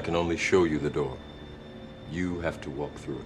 can only show you the door. You have to walk through it.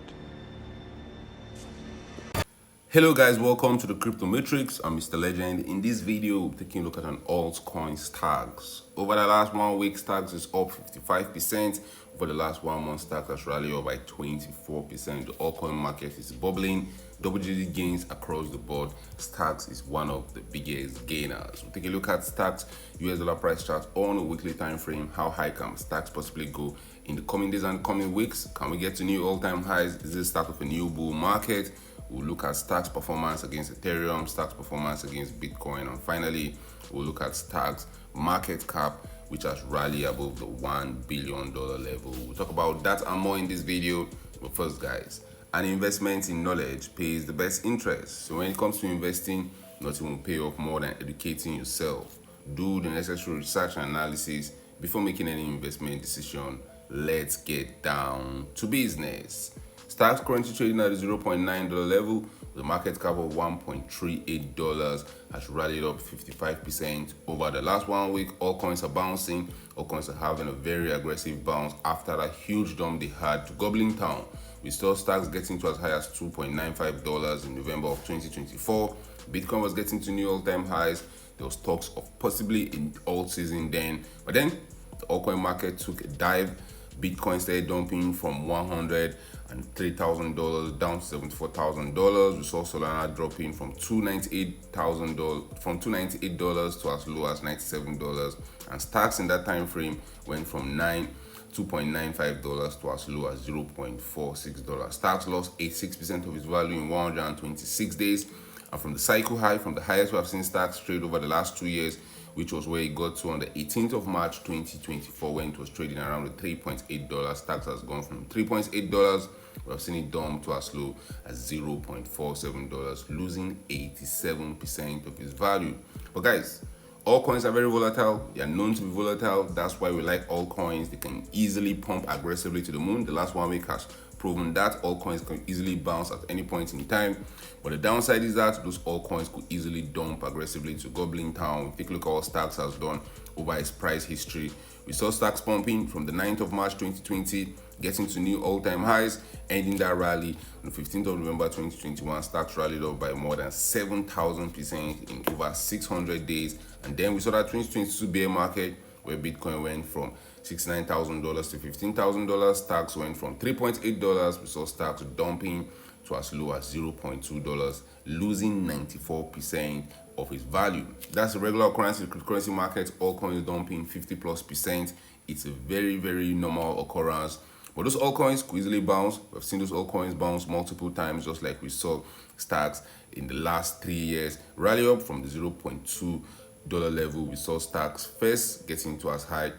Hello guys, welcome to the Crypto Matrix. I'm Mr. Legend. In this video, we're taking a look at an altcoin STX. Over the last 1 week, STX is up 55%. Over the last 1 month, STX has rallied up by 24%. The altcoin market is bubbling, double-digit gains across the board. STX is one of the biggest gainers. We'll take a look at STX US dollar price chart on a weekly time frame. How high can STX possibly go in the coming days and coming weeks? Can we get to new all-time highs? Is this the start of a new bull market? We'll look at STX performance against Ethereum, STX performance against Bitcoin, and finally, we'll look at STX market cap, which has rallied above the $1 billion level. We'll talk about that and more in this video. But first, guys, an investment in knowledge pays the best interest. So when it comes to investing, nothing will pay off more than educating yourself. Do the necessary research and analysis before making any investment decision. Let's get down to business. STX currently trading at the $0.9 level. The market cap of $1.38 has rallied up 55% over the last 1 week. All coins are bouncing. All coins are having a very aggressive bounce after that huge dump they had to Goblin Town. We saw STX getting to as high as $2.95 in November of 2024. Bitcoin was getting to new all-time highs. There was talks of possibly an alt season then, but then the altcoin market took a dive. Bitcoin started dumping from $103,000 down to $74,000. We saw Solana dropping from $298,000 to as low as $97. And STX in that time frame went from $2.95 to as low as $0.46. STX lost 86% of its value in 126 days. And from the cycle high, from the highest we have seen STX trade over the last 2 years, which was where it got to on the 18th of March 2024 when it was trading around the $3.8. STX has gone from $3.8, we have seen it dump to as low as $0.47, losing 87% of its value. But guys, all coins are very volatile. They are known to be volatile. That's why we like all coins. They can easily pump aggressively to the moon. The last 1 week has proven that all coins can easily bounce at any point in time. But the downside is that those altcoins could easily dump aggressively to Goblin Town. Take a look at what STX has done over its price history. We saw STX pumping from the 9th of March 2020, getting to new all-time highs, ending that rally on the 15th of November 2021. STX rallied up by more than 7,000% in over 600 days. And then we saw that 2022 bear market where Bitcoin went from $69,000 to $15,000. STX went from $3.8. We saw STX dumping to as low as $0.2, losing 94% of its value. That's a regular occurrence in the cryptocurrency market. All coins dumping 50+%. It's a very, very normal occurrence. But those altcoins could easily bounce. We've seen those altcoins bounce multiple times, just like we saw STX in the last 3 years. Rally up from the $0.2 level. We saw STX first getting to as high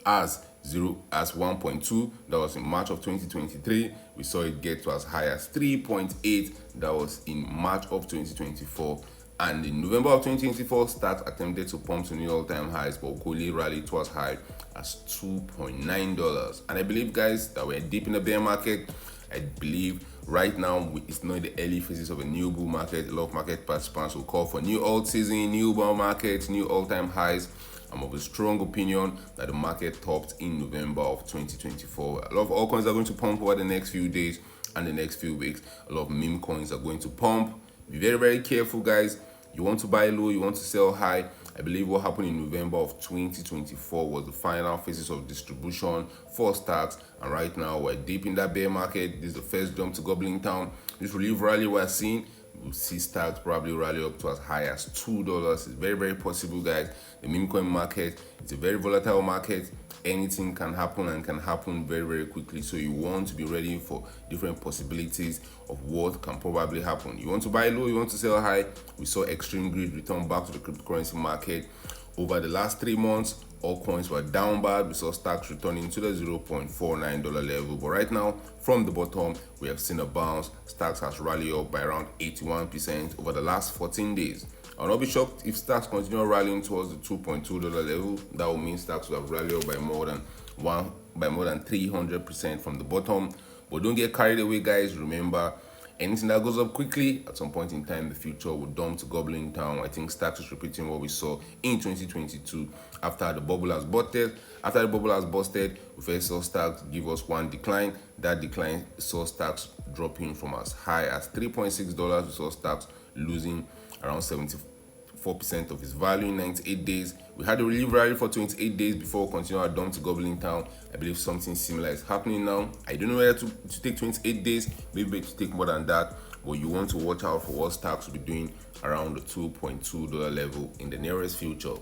as 1.2. That was in March of 2023. We saw it get to as high as 3.8. That was in March of 2024. And in November of 2024, STX attempted to pump to new all-time highs, but only rallied to as high as $2.9. And I believe, guys, that we're deep in the bear market. I believe right now it's not the early phases of a new bull market. A lot of market participants will call for new alt season, new bull market, new all-time highs. I'm of a strong opinion that the market topped in November of 2024. A lot of altcoins are going to pump over the next few days and the next few weeks. A lot of meme coins are going to pump. Be very, very careful, guys. You want to buy low, you want to sell high. I believe what happened in November of 2024 was the final phases of distribution for STX. And right now, we're deep in that bear market. This is the first jump to Goblin Town. This relief rally we're seeing, we'll see STX probably rally up to as high as $2. It's very, very possible, guys. The meme coin market, it's a very volatile market. Anything can happen and can happen very, very quickly. So you want to be ready for different possibilities of what can probably happen. You want to buy low, you want to sell high. We saw extreme greed return back to the cryptocurrency market. Over the last 3 months, all coins were down bad. We saw STX returning to the $0.49 level. But right now, from the bottom, we have seen a bounce. STX has rallied up by around 81% over the last 14 days. I'll not be shocked if STX continue rallying towards the $2.2 level. That will mean STX will have rallied up by more than 300% from the bottom. But don't get carried away, guys. Remember, Anything that goes up quickly, at some point in time, the future will dump to gobbling town. I think stocks is repeating what we saw in 2022 after the bubble has busted. After the bubble has busted, we first saw stocks give us one decline. That decline saw stocks dropping from as high as $3.6. We saw stocks losing around 74% of its value in 98 days. We had a relief rally for 28 days before we continue our dump to gobbling town. I believe something similar is happening now. I don't know whether to take 28 days, maybe to take more than that, but you want to watch out for what stocks will be doing around the $2.2 level in the nearest future.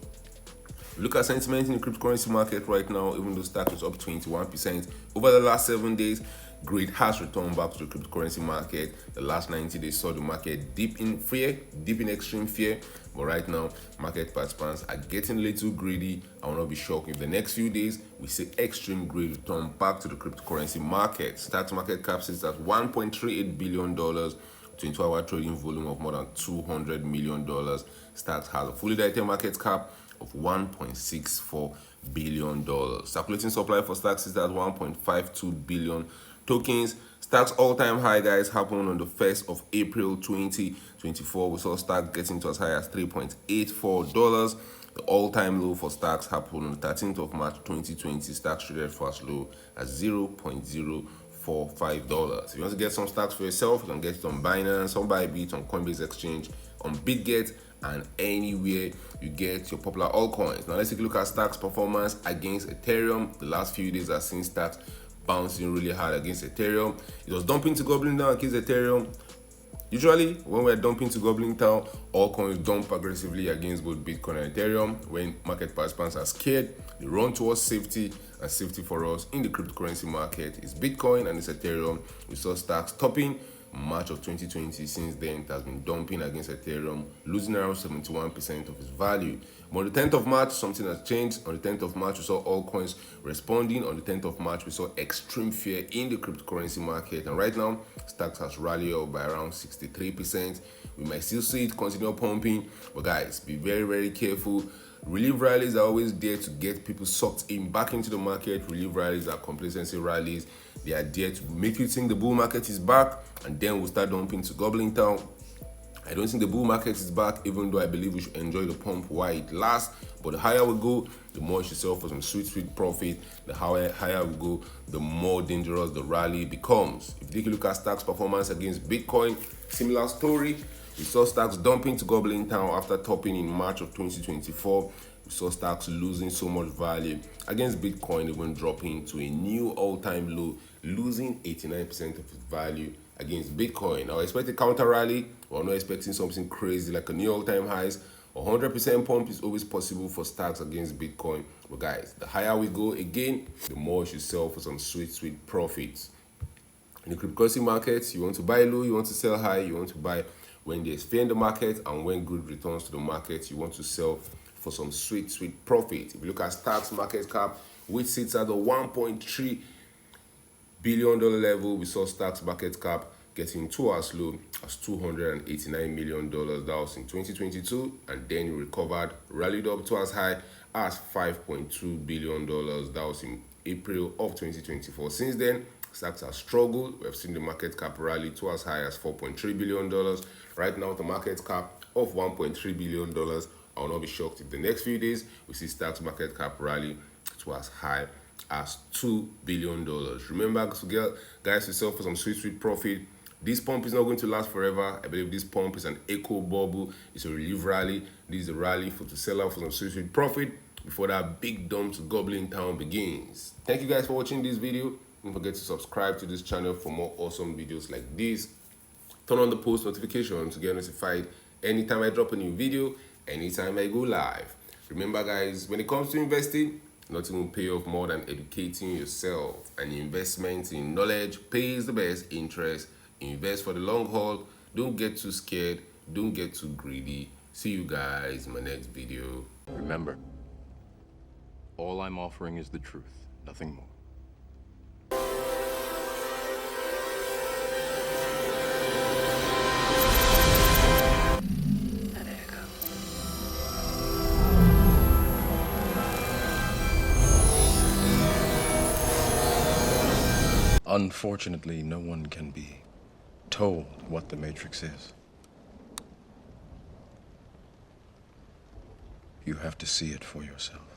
Look at sentiment in the cryptocurrency market right now. Even though stocks is up 21% over the last 7 days, greed has returned back to the cryptocurrency market. The last 90 days saw the market deep in fear, deep in extreme fear. But right now, market participants are getting a little greedy. I will not be shocked if the next few days we see extreme greed return back to the cryptocurrency market. Stocks market cap sits at $1.38 billion. 24-hour trading volume of more than $200 million. Stocks has a fully diluted market cap of $1.64 billion. Circulating supply for stocks is at 1.52 billion tokens. Stocks all-time high, guys, happened on the 1st of April 2024. We saw stocks getting to as high as $3.84. The all-time low for stocks happened on the 13th of March 2020. Stocks traded for as low as $0.045. If you want to get some stocks for yourself, you can get it on Binance, on Bybit, on Coinbase Exchange, on BitGet, and anywhere you get your popular altcoins. Now let's take a look at stocks performance against Ethereum. The last few days I've seen stocks bouncing really hard against Ethereum. It was dumping to gobbling down against Ethereum. Usually, when we're dumping to gobbling down, all coins dump aggressively against both Bitcoin and Ethereum. When market participants are scared, they run towards safety, and safety for us in the cryptocurrency market is Bitcoin and it's Ethereum. We saw stocks topping March of 2020. Since then, it has been dumping against Ethereum, losing around 71% of its value. But on the 10th of March, something has changed. On the 10th of March, we saw all coins responding. On the 10th of March, we saw extreme fear in the cryptocurrency market. And right now, stocks has rallied up by around 63%. We might still see it continue pumping. But guys, be very, very careful. Relief rallies are always there to get people sucked in back into the market. Relief rallies are complacency rallies. They are there to make you think the bull market is back, and then we'll start dumping to gobbling town. I don't think the bull market is back, even though I believe we should enjoy the pump while it lasts. But the higher we go, the more you should sell for some sweet profit. The higher we go, the more dangerous the rally becomes. If you take a look at stocks performance against Bitcoin, similar story. We saw stocks dumping to gobbling town after topping in March of 2024. We saw stocks losing so much value against Bitcoin, even dropping to a new all-time low, losing 89% of its value against Bitcoin. I expect a counter rally. We're not expecting something crazy like a new all-time highs. 100% pump is always possible for stocks against Bitcoin. But guys, the higher we go again, the more you should sell for some sweet profits. In the cryptocurrency markets, you want to buy low, you want to sell high, you want to buy when there's fear in the market, and when good returns to the market, you want to sell for some sweet profit. If you look at stocks market cap, which sits at the $1.3 billion level, we saw stocks market cap getting to as low as $289 million. That was in 2022, and then it recovered, rallied up to as high as $5.2 billion. That was in April of 2024. Since then, stocks have struggled. We have seen the market cap rally to as high as $4.3 billion. Right now, the market cap of $1.3 billion. I will not be shocked if the next few days we see stocks market cap rally to as high as $2 billion. Remember, guys, to sell for some sweet profit. This pump is not going to last forever. I believe this pump is an echo bubble. It's a relief rally. This is a rally to sell out for some sweet profit before that big dump to gobbling town begins. Thank you guys for watching this video. Don't forget to subscribe to this channel for more awesome videos like this. Turn on the post notification to get notified anytime I drop a new video, anytime I go live. Remember, guys, when it comes to investing, nothing will pay off more than educating yourself. And investment in knowledge pays the best interest. Invest for the long haul. Don't get too scared. Don't get too greedy. See you guys in my next video. Remember, all I'm offering is the truth, nothing more. Unfortunately, no one can be told what the Matrix is. You have to see it for yourself.